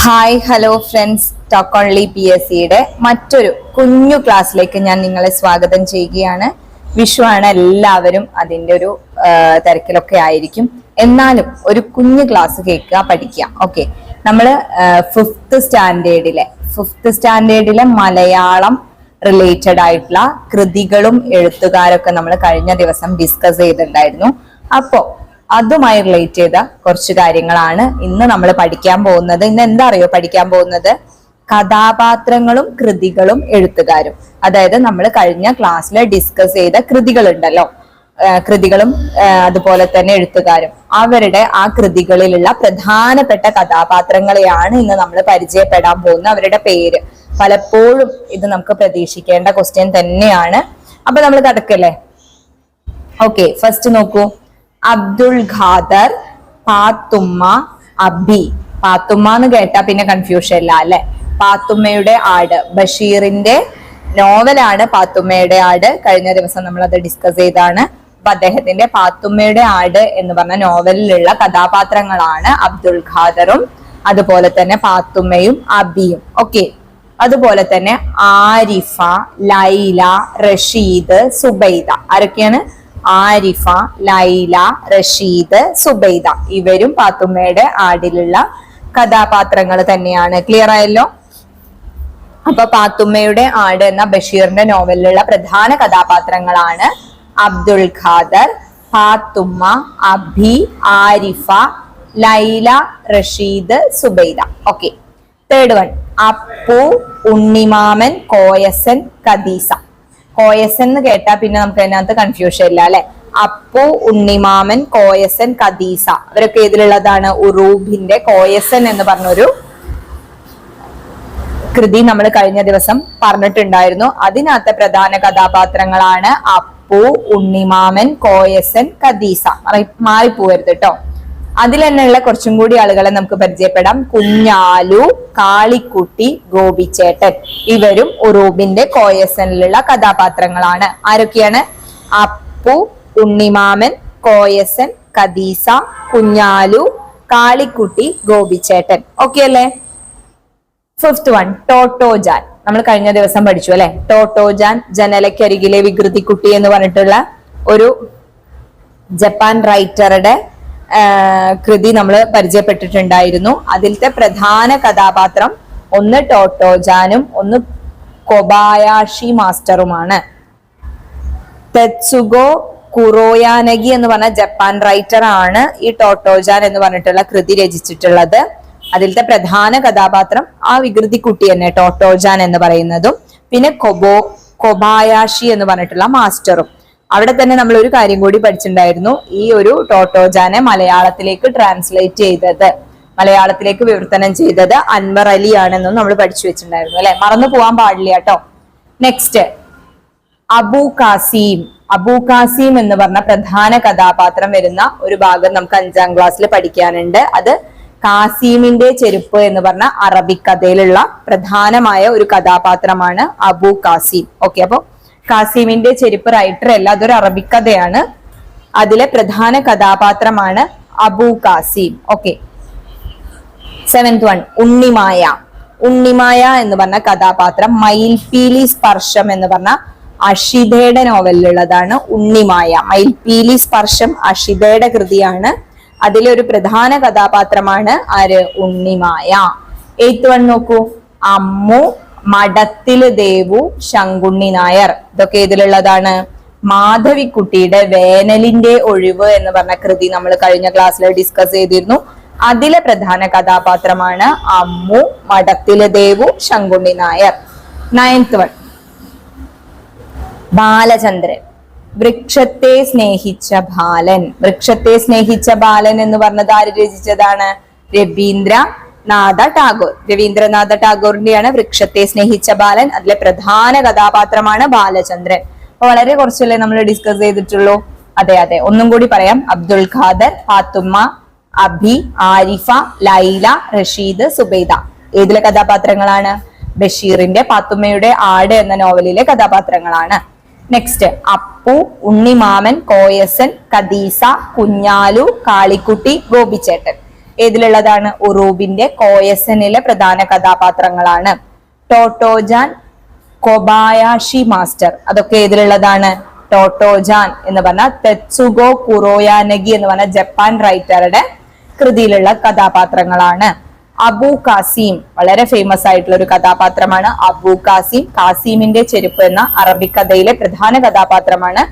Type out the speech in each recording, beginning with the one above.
Hi hello friends, talk only PSCയുടെ മറ്റൊരു കുഞ്ഞു ക്ലാസ്സിലേക്ക് ഞാൻ നിങ്ങളെ സ്വാഗതം ചെയ്യുകയാണ്. വിഷു ആണ്, എല്ലാവരും അതിൻ്റെ ഒരു തിരക്കിലൊക്കെ ആയിരിക്കും. എന്നാലും ഒരു കുഞ്ഞു ക്ലാസ് കേൾക്കുക, പഠിക്കുക. ഓക്കെ, നമ്മൾ ഫിഫ്ത്ത് സ്റ്റാൻഡേർഡിലെ മലയാളം റിലേറ്റഡ് ആയിട്ടുള്ള കൃതികളും എഴുത്തുകാരൊക്കെ നമ്മൾ കഴിഞ്ഞ ദിവസം ഡിസ്കസ് ചെയ്തിട്ടുണ്ടായിരുന്നു. അപ്പോൾ അതുമായി റിലേറ്റ് ചെയ്ത കുറച്ച് കാര്യങ്ങളാണ് ഇന്ന് നമ്മൾ പഠിക്കാൻ പോകുന്നത്. ഇന്ന് എന്താ അറിയോ പഠിക്കാൻ പോകുന്നത്? കഥാപാത്രങ്ങളും കൃതികളും എഴുത്തുകാരും. അതായത് നമ്മൾ കഴിഞ്ഞ ക്ലാസ്സിൽ ഡിസ്കസ് ചെയ്ത കൃതികളുണ്ടല്ലോ, കൃതികളും അതുപോലെ തന്നെ എഴുത്തുകാരും, അവരുടെ ആ കൃതികളിലുള്ള പ്രധാനപ്പെട്ട കഥാപാത്രങ്ങളെയാണ് ഇന്ന് നമ്മൾ പരിചയപ്പെടാൻ പോകുന്നത്. അവരുടെ പേര് പലപ്പോഴും ഇത് നമുക്ക് പ്രതീക്ഷിക്കേണ്ട ക്വസ്റ്റ്യൻ തന്നെയാണ്. അപ്പൊ നമ്മൾ കടക്കല്ലേ? ഓക്കെ, ഫസ്റ്റ് നോക്കൂ. അബ്ദുൾ ഖാദർ, പാത്തുമ്മ, അബി. പാത്തുമ്മ എന്ന് കേട്ടാ പിന്നെ കൺഫ്യൂഷൻ ഇല്ല അല്ലെ? പാത്തുമ്മയുടെ ആട്, ബഷീറിന്റെ നോവലാണ് പാത്തുമ്മയുടെ ആട്. കഴിഞ്ഞ ദിവസം നമ്മൾ അത് ഡിസ്കസ് ചെയ്താണ്. അപ്പൊ അദ്ദേഹത്തിന്റെ പാത്തുമ്മയുടെ ആട് എന്ന് പറഞ്ഞ നോവലിലുള്ള കഥാപാത്രങ്ങളാണ് അബ്ദുൾ ഖാദറും അതുപോലെ തന്നെ പാത്തുമ്മയും അബിയും. ഓക്കെ, അതുപോലെ തന്നെ ആരിഫ, ലൈല, റഷീദ്, സുബൈദ. ആരൊക്കെയാണ്? ആരിഫ, ലൈല, റഷീദ്, സുബൈദ. ഇവരും പാത്തുമ്മയുടെ ആടിലുള്ള കഥാപാത്രങ്ങൾ തന്നെയാണ്. ക്ലിയർ ആയല്ലോ? അപ്പൊ പാത്തുമ്മയുടെ ആട് എന്ന ബഷീറിന്റെ നോവലിലുള്ള പ്രധാന കഥാപാത്രങ്ങളാണ് Abdul Khader, Pathumma, Abi, Arifa, Laila, Rasheed, Subaida. Okay, third one. Appu, Unnimaman, Koyassan, Khadeesa. Koyassan എന്ന് കേട്ടാ പിന്നെ നമുക്ക് അതിനകത്ത് കൺഫ്യൂഷൻ ഇല്ല അല്ലെ? അപ്പു, ഉണ്ണിമാമൻ, കോയസൻ, ഖദീസ. അവരൊക്കെ ഇതിലുള്ളതാണ്. ഉറൂബിന്റെ കോയസൻ എന്ന് പറഞ്ഞൊരു കൃതി നമ്മൾ കഴിഞ്ഞ ദിവസം പറഞ്ഞിട്ടുണ്ടായിരുന്നു. അതിനകത്തെ പ്രധാന കഥാപാത്രങ്ങളാണ് അപ്പു, ഉണ്ണിമാമൻ, കോയസൻ, ഖദീസ. മാറിപ്പോവരുത് കേട്ടോ. അതിൽ തന്നെയുള്ള കുറച്ചും കൂടി ആളുകളെ നമുക്ക് പരിചയപ്പെടാം. കുഞ്ഞാലു, കാളിക്കുട്ടി, ഗോപിച്ചേട്ടൻ. ഇവരും ഉറൂബിന്റെ കോയസനിലുള്ള കഥാപാത്രങ്ങളാണ്. ആരൊക്കെയാണ്? അപ്പു, ഉണ്ണിമാമൻ, കോയസൻ, ഖദീസ, കുഞ്ഞാലു, കാളിക്കുട്ടി, ഗോപിച്ചേട്ടൻ. ഓക്കെ അല്ലേ? Fifth one. ടോട്ടോജാൻ. നമ്മൾ കഴിഞ്ഞ ദിവസം പഠിച്ചു അല്ലെ? ടോട്ടോജാൻ, ജനലക്കരികിലെ വികൃതിക്കുട്ടി എന്ന് പറഞ്ഞിട്ടുള്ള ഒരു ജപ്പാൻ റൈറ്ററുടെ കൃതി നമ്മൾ പരിചയപ്പെട്ടിട്ടുണ്ടായിരുന്നു. അതിലത്തെ പ്രധാന കഥാപാത്രം ഒന്ന് ടോട്ടോജാനും ഒന്ന് കൊബായാഷി മാസ്റ്ററുമാണ്. തെത്സുഗോ കുറോയാനഗി എന്ന് പറഞ്ഞ ജപ്പാൻ റൈറ്റർ ആണ് ഈ ടോട്ടോജാൻ എന്ന് പറഞ്ഞിട്ടുള്ള കൃതി രചിച്ചിട്ടുള്ളത്. അതിലത്തെ പ്രധാന കഥാപാത്രം ആ വികൃതിക്കുട്ടി തന്നെ, ടോട്ടോജാൻ എന്ന് പറയുന്നതും, പിന്നെ കൊബായാഷി എന്ന് പറഞ്ഞിട്ടുള്ള മാസ്റ്ററും. അവിടെ തന്നെ നമ്മൾ ഒരു കാര്യം കൂടി പഠിച്ചിട്ടുണ്ടായിരുന്നു. ഈ ഒരു ടോട്ടോജാനെ മലയാളത്തിലേക്ക് മലയാളത്തിലേക്ക് വിവർത്തനം ചെയ്തത് അൻവർ അലി ആണെന്നും നമ്മൾ പഠിച്ചു വെച്ചിട്ടുണ്ടായിരുന്നു അല്ലെ? മറന്നു പോവാൻ പാടില്ല കേട്ടോ. നെക്സ്റ്റ്, അബു കാസിം. അബു കാസിം എന്ന് പറഞ്ഞ പ്രധാന കഥാപാത്രം വരുന്ന ഒരു ഭാഗം നമുക്ക് 5ാം ക്ലാസ്സിൽ പഠിക്കാനുണ്ട്. അത് കാസിമിന്റെ ചെരുപ്പ് എന്ന് പറഞ്ഞ അറബിക് കഥയിലുള്ള പ്രധാനമായ ഒരു കഥാപാത്രമാണ് അബു കാസിം. ഓക്കെ, അപ്പൊ കാസിമിന്റെ ചെരുപ്പ് റൈറ്റർ അല്ല, അതൊരു അറബിക് കഥയാണ്. അതിലെ പ്രധാന കഥാപാത്രമാണ് Abu Kasim. Okay, 7th one. Unnimaya. Unnimaya എന്ന് പറഞ്ഞ കഥാപാത്രം മയിൽപീലി സ്പർശം എന്ന് പറഞ്ഞ അഷിതയുടെ നോവലിലുള്ളതാണ് ഉണ്ണിമായ. മയിൽപീലി സ്പർശം അഷിതയുടെ കൃതിയാണ്. അതിലൊരു പ്രധാന കഥാപാത്രമാണ് ആര്? ഉണ്ണിമായ. 8th വൺ നോക്കൂ. അമ്മു, മഠത്തില് ദേവു, ശങ്കുണ്ണി നായർ. ഇതൊക്കെ ഇതിലുള്ളതാണ്. മാധവിക്കുട്ടിയുടെ വേനലിന്റെ ഒഴിവ് എന്ന് പറഞ്ഞ കൃതി നമ്മൾ കഴിഞ്ഞ ക്ലാസ്സിൽ ഡിസ്കസ് ചെയ്തിരുന്നു. അതിലെ പ്രധാന കഥാപാത്രമാണ് അമ്മു, മഠത്തില് ദേവു, ശങ്കുണ്ണി നായർ. 9th one. ബാലചന്ദ്രൻ. വൃക്ഷത്തെ സ്നേഹിച്ച ബാലൻ. വൃക്ഷത്തെ സ്നേഹിച്ച ബാലൻ എന്ന് പറഞ്ഞത് ആര് രചിച്ചതാണ്? രവീന്ദ്രനാഥ ടാഗോറിന്റെയാണ് വൃക്ഷത്തെ സ്നേഹിച്ച ബാലൻ. അതിലെ പ്രധാന കഥാപാത്രമാണ് ബാലചന്ദ്രൻ. അപ്പൊ വളരെ കുറച്ചല്ലേ നമ്മൾ ഡിസ്കസ് ചെയ്തിട്ടുള്ളൂ. അതെ, ഒന്നും കൂടി പറയാം. അബ്ദുൾ ഖാദർ, പാത്തുമ്മ, അബി, ആരിഫ, ലൈല, റഷീദ്, സുബൈദ. ഏതിലെ കഥാപാത്രങ്ങളാണ്? ബഷീറിന്റെ പാത്തുമ്മയുടെ ആട് എന്ന നോവലിലെ കഥാപാത്രങ്ങളാണ്. നെക്സ്റ്റ്, അപ്പു, ഉണ്ണിമാമൻ, കോയസൻ, ഖദീസ, കുഞ്ഞാലു, കാളിക്കുട്ടി, ഗോപിച്ചേട്ടൻ. ഏതിലുള്ളതാണ്? ഉറൂബിന്റെ കോയസനിലെ പ്രധാന കഥാപാത്രങ്ങളാണ്. ടോട്ടോജാൻ, കൊബായാഷി മാസ്റ്റർ, അതൊക്കെ ഏതിലുള്ളതാണ്? ടോട്ടോജാൻ എന്ന് പറഞ്ഞ തെത്സുഗോ കുറോയാനഗി എന്ന് പറഞ്ഞ ജപ്പാൻ റൈറ്ററുടെ കൃതിയിലുള്ള കഥാപാത്രങ്ങളാണ്. അബു കാസിം, വളരെ ഫേമസ് ആയിട്ടുള്ള ഒരു കഥാപാത്രമാണ് അബു കാസിം. കാസിമിന്റെ ചെരുപ്പ് എന്ന അറബിക് കഥയിലെ പ്രധാന കഥാപാത്രമാണ്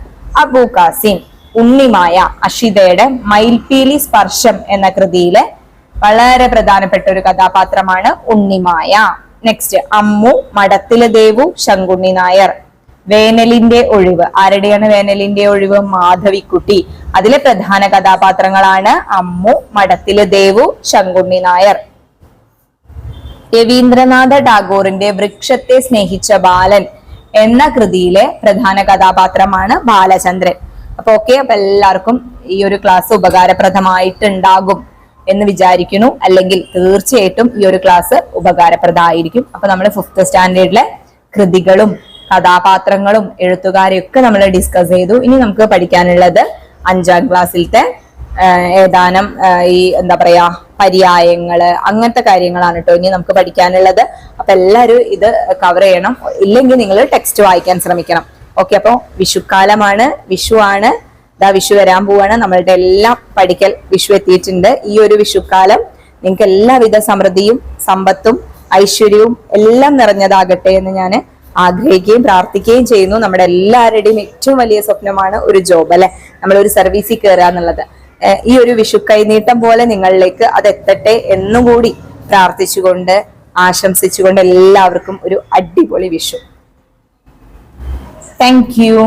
അബു കാസിം. ഉണ്ണിമായ, അഷിതയുടെ മയിൽപീലി സ്പർശം എന്ന കൃതിയിലെ വളരെ പ്രധാനപ്പെട്ട ഒരു കഥാപാത്രമാണ് ഉണ്ണിമായ. നെക്സ്റ്റ് അമ്മു, മടത്തിലെ ദേവു, ശങ്കുണ്ണി നായർ. വേനലിന്റെ ഒഴിവ്, ആരുടെയാണ് വേനലിന്റെ ഒഴിവ്? മാധവിക്കുട്ടി. അതിലെ പ്രധാന കഥാപാത്രങ്ങളാണ് അമ്മു, മടത്തിലെ ദേവു, ശങ്കുണ്ണി നായർ. രവീന്ദ്രനാഥ ടാഗോറിന്റെ വൃക്ഷത്തെ സ്നേഹിച്ച ബാലൻ എന്ന കൃതിയിലെ പ്രധാന കഥാപാത്രമാണ് ബാലചന്ദ്രൻ. അപ്പൊ എല്ലാവർക്കും ഈ ഒരു ക്ലാസ് ഉപകാരപ്രദമായിട്ടുണ്ടാകും എന്ന് വിചാരിക്കുന്നു. അല്ലെങ്കിൽ തീർച്ചയായിട്ടും ഈ ഒരു ക്ലാസ് ഉപകാരപ്രദമായിരിക്കും. അപ്പൊ നമ്മൾ 5th സ്റ്റാൻഡേർഡിലെ കൃതികളും കഥാപാത്രങ്ങളും എഴുത്തുകാരെയും ഒക്കെ നമ്മൾ ഡിസ്കസ് ചെയ്തു. ഇനി നമുക്ക് പഠിക്കാനുള്ളത് 5ാം ക്ലാസ്സിലത്തെ ഏതാനും ഈ എന്താ പറയാ പര്യായങ്ങള്, അങ്ങനത്തെ കാര്യങ്ങളാണ് കേട്ടോ ഇനി നമുക്ക് പഠിക്കാനുള്ളത്. അപ്പൊ എല്ലാവരും ഇത് കവർ ചെയ്യണം. ഇല്ലെങ്കിൽ നിങ്ങൾ ടെക്സ്റ്റ് വായിക്കാൻ ശ്രമിക്കണം. ഓക്കെ, അപ്പൊ വിഷുക്കാലമാണ്, വിഷു ആണ്, വിഷു വരാൻ പോവാണ്. നമ്മളുടെ എല്ലാം പഠിക്കൽ വിഷു എത്തിയിട്ടുണ്ട്. ഈ ഒരു വിഷുക്കാലം നിങ്ങൾക്ക് എല്ലാവിധ സമൃദ്ധിയും സമ്പത്തും ഐശ്വര്യവും എല്ലാം നിറഞ്ഞതാകട്ടെ എന്ന് ഞാൻ ആഗ്രഹിക്കുകയും പ്രാർത്ഥിക്കുകയും ചെയ്യുന്നു. നമ്മുടെ എല്ലാവരുടെയും ഏറ്റവും വലിയ സ്വപ്നമാണ് ഒരു ജോബ്, അല്ലെ, നമ്മളൊരു സർവീസിൽ കയറുക എന്നുള്ളത്. ഈ ഒരു വിഷു കൈനീട്ടം പോലെ നിങ്ങളിലേക്ക് അത് എത്തട്ടെ എന്നും കൂടി പ്രാർത്ഥിച്ചുകൊണ്ട് ആശംസിച്ചുകൊണ്ട് എല്ലാവർക്കും ഒരു അടിപൊളി വിഷു. Thank you.